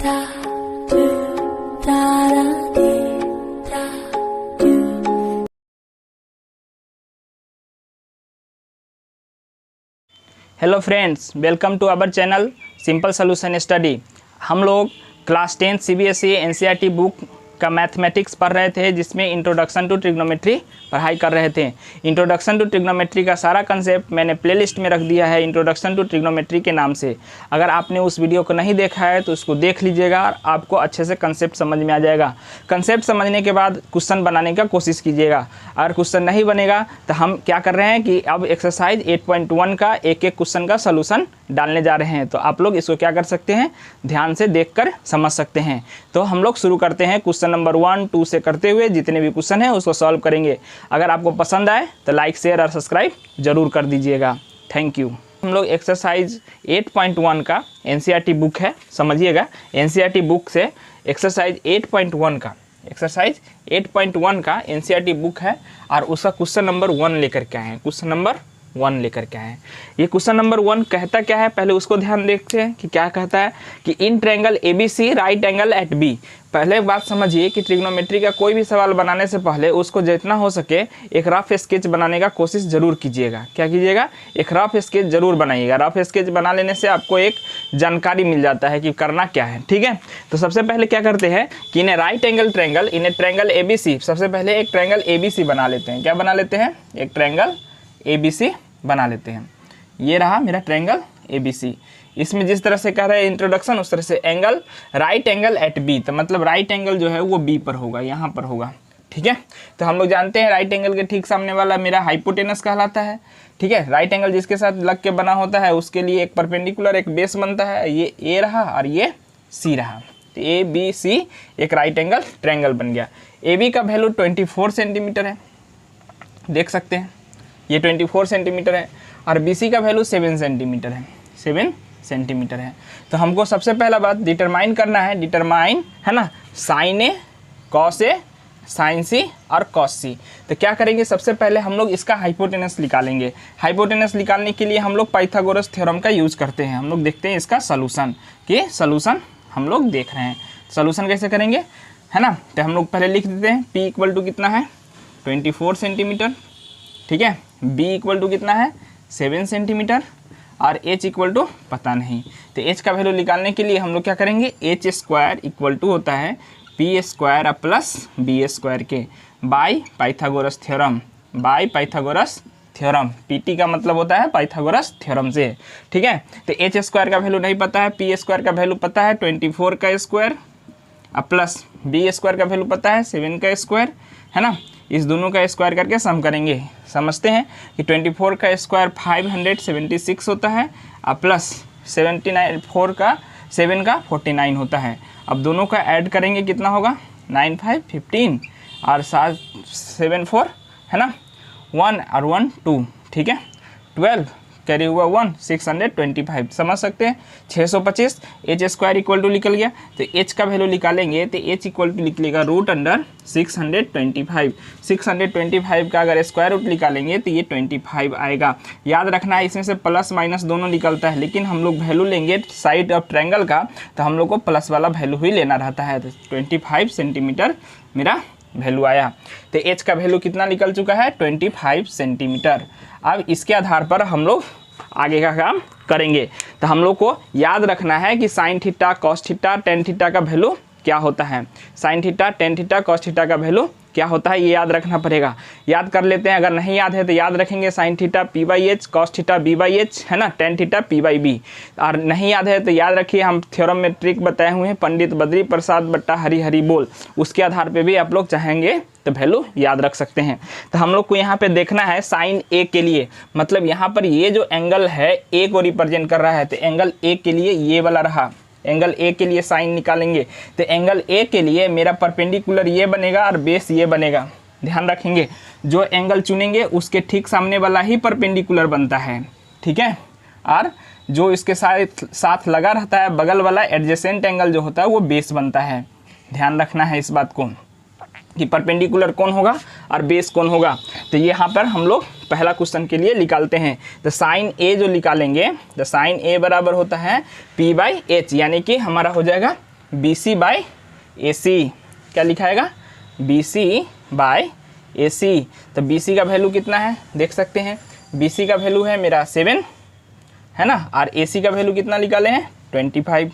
Hello friends, welcome to our channel simple solution study. हम लोग class 10 CBSE NCERT book का mathematics पढ़ रहे थे, जिसमें इंट्रोडक्शन टू ट्रिग्नोमेट्री पढ़ाई कर रहे थे। इंट्रोडक्शन टू ट्रिग्नोमेट्री का सारा कंसेप्ट मैंने प्लेलिस्ट में रख दिया है इंट्रोडक्शन टू ट्रिग्नोमेट्री के नाम से। अगर आपने उस वीडियो को नहीं देखा है तो उसको देख लीजिएगा और आपको अच्छे से कंसेप्ट समझ में आ जाएगा। कंसेप्ट समझने के बाद क्वेश्चन बनाने का कोशिश कीजिएगा। अगर क्वेश्चन नहीं बनेगा तो हम क्या कर रहे हैं कि अब एक्सरसाइज 8.1 का एक एक क्वेश्चन का सलूशन डालने जा रहे हैं। तो आप लोग इसको क्या कर सकते हैं, ध्यान से देखकर समझ सकते हैं। तो हम लोग शुरू करते हैं क्वेश्चन नंबर 1, 2 से करते हुए जितने भी क्वेश्चन हैं उसको सॉल्व करेंगे। अगर आपको पसंद आए तो लाइक, शेयर और सब्सक्राइब जरूर कर दीजिएगा। Thank you. हम लोग एक्सरसाइज 8.1 का एनसीईआरटी बुक है, समझिएगा। एनसीईआरटी बुक से एक्सरसाइज 8.1 का एनसीईआरटी बुक है और उसका क्वेश्चन नंबर 1 लेकर के आए हैं। क्वेश्चन नंबर 1 लेकर के आए हैं। ये क्वेश्चन नंबर 1 कहता क्या है, पहले उसको ध्यान देखते हैं कि क्या कहता है कि in triangle ABC right angle at B. पहले बात समझिए कि ट्रिग्नोमेट्री का कोई भी सवाल बनाने से पहले उसको जितना हो सके एक रफ स्केच बनाने का कोशिश जरूर कीजिएगा। क्या कीजिएगा, एक रफ स्केच जरूर बनाइएगा। रफ स्केच बना लेने से आपको एक जानकारी मिल जाता है कि करना क्या है, ठीक है। तो सबसे पहले क्या करते हैं कि इन्हें राइट एंगल ट्रायंगल, इन्हें ट्रायंगल एबीसी, सबसे पहले एक ट्रायंगल एबीसी बना लेते हैं। क्या बना लेते हैं, एक ट्रायंगल एबीसी बना लेते हैं। ये रहा मेरा ट्रायंगल एबीसी। इसमें जिस तरह से कह रहे हैं इंट्रोडक्शन, उस तरह से angle right angle at B, तो मतलब राइट एंगल जो है वो बी पर होगा, यहाँ पर होगा, ठीक है। तो हम लोग जानते हैं राइट एंगल के ठीक सामने वाला मेरा हाइपोटेनस कहलाता है, ठीक है। राइट एंगल जिसके साथ लग के बना होता है उसके लिए एक परपेंडिकुलर एक बेस बनता है। ये ए रहा और ये सी रहा, तो ए बी सी एक राइट एंगल ट्रायंगल बन गया। ए बी का वैल्यू 24 सेंटीमीटर है, देख सकते हैं ये 24 सेंटीमीटर है, और BC का वैल्यू 7 सेंटीमीटर है, 7 सेंटीमीटर है। तो हमको सबसे पहला बात डिटरमाइन करना है, डिटरमाइन है ना, sign A, cos A, sign सी और कॉस सी। तो क्या करेंगे, सबसे पहले हम लोग इसका हाइपोटेनस निकालेंगे। हाइपोटेनस निकालने के लिए हम लोग पाइथागोरस थ्योरम का यूज करते हैं। हम लोग देखते हैं इसका सलूशन, कि सलूशन हम लोग देख रहे हैं। सलूशन कैसे करेंगे, है ना। तो हम लोग पहले लिख देते हैं P इक्वल टू कितना है, 24 सेंटीमीटर, ठीक है। B इक्वल टू कितना है, 7 सेंटीमीटर, और H इक्वल टू पता नहीं। तो H का वैल्यू निकालने के लिए हम लोग क्या करेंगे, H स्क्वायर इक्वल टू होता है P square plus B square के by Pythagoras theorem, by Pythagoras theorem. PT का मतलब होता है पाइथागोरस थ्योरम से, ठीक है। तो H स्क्वायर का वैल्यू नहीं पता है, P स्क्वायर का वैल्यू पता है 24 का स्क्वायर, प्लस B स्क्वायर का वैल्यू पता है 7 का स्क्वायर, है ना। इस दोनों का स्क्वायर करके सम करेंगे। समझते हैं कि 24 का स्क्वायर 576 होता है, और प्लस 7 का 49 होता है। अब दोनों का ऐड करेंगे कितना होगा, 9 5 15 और 7 4 है ना, 1 और 1 2, ठीक है। 12 कैरी हुआ 1, 625, समझ सकते हैं 625। H स्क्वायर इक्वल टू निकल गया, तो H का वैल्यू निकालेंगे तो H इक्वल टू निकलेगा रूट अंडर 625। 625 का अगर स्क्वायर रूट निकालेंगे तो ये 25 आएगा। याद रखना है इसमें से प्लस माइनस दोनों निकलता है, लेकिन हम लोग वैल्यू लेंगे साइड ऑफ ट्रायंगल का, तो हम लोग को प्लस वाला वैल्यू ही लेना रहता है। तो 25 सेंटीमीटर मेरा वैल्यू आया। तो H का वैल्यू कितना निकल चुका है, 25 सेंटीमीटर। अब इसके आधार पर हम लोग आगे का काम करेंगे। तो हम लोग को याद रखना है कि sine theta, cos theta, tan theta का वैल्यू क्या होता है। Sine theta, tan theta, cos theta का वैल्यू क्या होता है, ये याद रखना पड़ेगा। याद कर लेते हैं, अगर नहीं याद है तो याद रखेंगे sine theta P/H, cos theta B/H, है ना, टेन थीटा P/B। और नहीं याद है तो याद रखिए हम थ्योरम में ट्रिक बताए हुए हैं, पंडित बद्री प्रसाद बट्टा हरी हरी बोल, उसके आधार पे भी आप लोग चाहेंगे तो वैल्यू याद रख सकते हैं। तो हम लोग को यहाँ पे देखना है साइन ए के लिए, मतलब यहाँ पर ये जो एंगल है ए को रिप्रेजेंट कर रहा है, तो एंगल ए के लिए ये वाला रहा। एंगल ए के लिए साइन निकालेंगे तो एंगल ए के लिए मेरा परपेंडिकुलर ये बनेगा और बेस ये बनेगा। ध्यान रखेंगे जो एंगल चुनेंगे उसके ठीक सामने वाला ही परपेंडिकुलर बनता है, ठीक है। और जो इसके साथ लगा रहता है बगल वाला एडजेसेंट एंगल जो होता है वो बेस बनता है। ध्यान रखना है इस बात को कि परपेंडिकुलर कौन होगा और बेस कौन होगा। तो यहाँ पर हम लोग पहला क्वेश्चन के लिए निकालते हैं। तो साइन ए जो निकालेंगे, तो साइन ए बराबर होता है P/H, यानी कि हमारा हो जाएगा BC बाई AC, क्या लिखाएगा BC बाई AC। तो BC का वैल्यू कितना है देख सकते हैं, BC का वैल्यू है मेरा 7 है ना, और AC का वैल्यू कितना निकाले हैं 25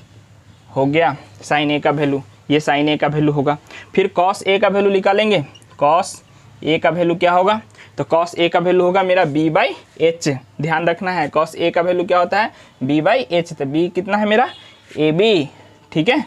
हो गया साइन A का वैल्यू, ये साइन A का वैल्यू होगा। फिर कॉस A का वैल्यू निकालेंगे, कॉस A का वैल्यू क्या होगा, तो कॉस A का वैल्यू होगा मेरा B बाई H, ध्यान रखना है कॉस A का वैल्यू क्या होता है B बाई H, तो B कितना है मेरा AB, ठीक है,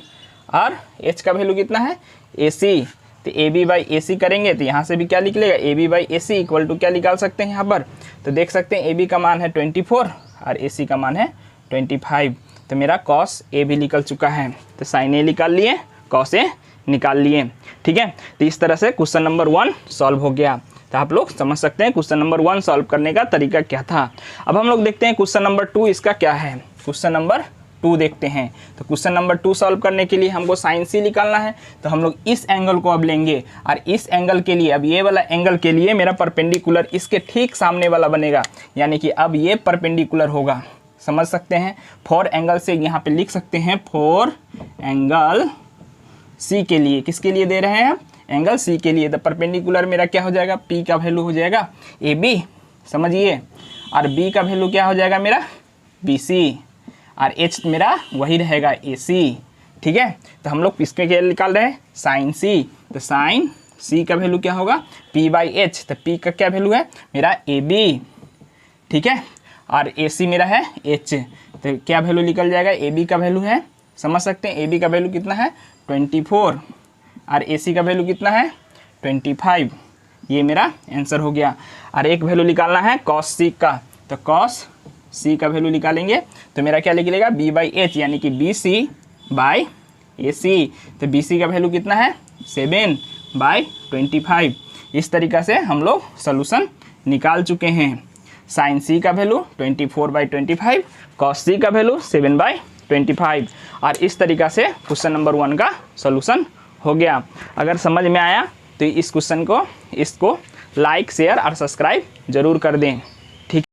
और H का वैल्यू कितना है AC, तो AB बाई AC करेंगे तो यहाँ से भी क्या निकलेगा AB by AC equal to क्या निकाल सकते हैं यहाँ पर, तो देख सकते हैं AB का मान है 24 और AC का मान है 25, तो मेरा कॉस A भी निकल चुका है, तो साइन A निकाल लिए, कॉस A निकाल लिए, ठीक है। तो इस तरह से क्वेश्चन नंबर 1 सॉल्व हो गया। तो आप लोग समझ सकते हैं क्वेश्चन नंबर 1 सॉल्व करने का तरीका क्या था। अब हम लोग देखते हैं क्वेश्चन नंबर 2 इसका क्या है, क्वेश्चन नंबर 2 देखते हैं। तो क्वेश्चन नंबर 2 सॉल्व करने के लिए हमको साइन C निकालना है, तो हम लोग इस एंगल को अब लेंगे, और इस एंगल के लिए अब ये वाला एंगल के लिए मेरा परपेंडिकुलर इसके ठीक सामने वाला बनेगा, यानी कि अब ये परपेंडिकुलर होगा, समझ सकते हैं। 4 एंगल से यहाँ पे लिख सकते हैं 4 एंगल C के लिए, किसके लिए दे रहे हैं एंगल C के लिए, तो परपेंडिकुलर मेरा क्या हो जाएगा P का वैल्यू हो जाएगा AB, समझिए, और B का वैल्यू क्या हो जाएगा मेरा BC, और H मेरा वही रहेगा AC, ठीक है। तो हम लोग किसके क्या निकाल रहे हैं साइन C, तो साइन C का वैल्यू क्या होगा P बाई H, तो P का क्या वैल्यू है मेरा AB, ठीक है, और AC मेरा है H, तो क्या वैल्यू निकल जाएगा AB का वैल्यू है, समझ सकते हैं AB का वैल्यू कितना है 24 और AC का वैल्यू कितना है 25, ये मेरा आंसर हो गया। और एक वैल्यू निकालना है कॉस C का, तो कॉस C का वैल्यू निकालेंगे तो मेरा क्या निकलेगा B बाई H, यानी कि BC बाई AC, तो BC का वैल्यू कितना है 7 बाई 25। इस तरीक़ा से हम लोग सोल्यूशन निकाल चुके हैं। साइन C का वैल्यू 24 बाई 25, कॉस C का वैल्यू 7 बाई 25, और इस तरीक़ा से क्वेश्चन नंबर 1 का सोल्यूशन हो गया। अगर समझ में आया तो इस क्वेश्चन को इसको लाइक शेयर और सब्सक्राइब ज़रूर कर दें।